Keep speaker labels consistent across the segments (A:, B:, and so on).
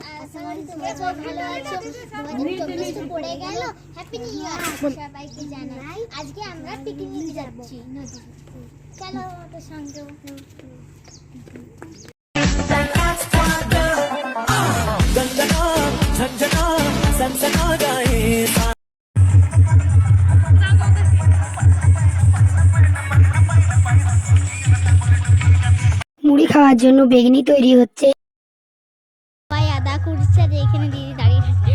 A: তোমরা সব ভালো আছো? 2024 তো পড়ে গেল। হ্যাপি নিউ ইয়ার সবাইকে জানাই। আজকে আমরা পিকনিক যাচ্ছি নদীতে। চলো আমাদের সঙ্গে।
B: মুড়ি খাওয়ার জন্য বেগনি তৈরি হচ্ছে।
A: সবাই আদা করছে আর এখানে দিদি দাঁড়িয়ে আছে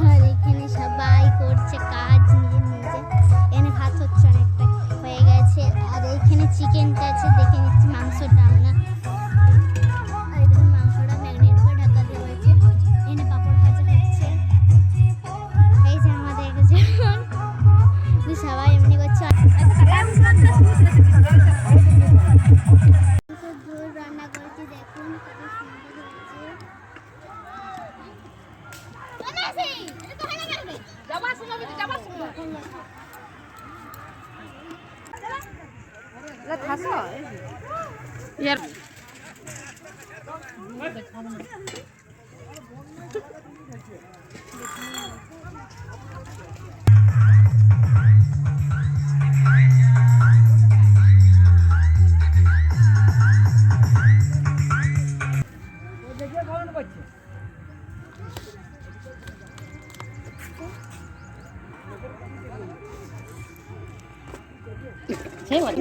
A: আর এখানে সবাই করছে কাজ নিজে নিজে। এখানে ভাত হচ্ছে অনেকটা হয়ে গেছে আর এখানে চিকেনটা আছে দেখে নিচ্ছি মাংসটা আমরা। আর এখানে মাংসটা ম্যাগনেট করে ঢাকা দেওয়া হয়েছে। এখানে পাপড় ভাজা হচ্ছে। এই যে আমাদের একজন সবাই এমনি করছে। ঝোল রান্না করেছি দেখুন কত সুন্দর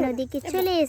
A: নদীকে চলে এসে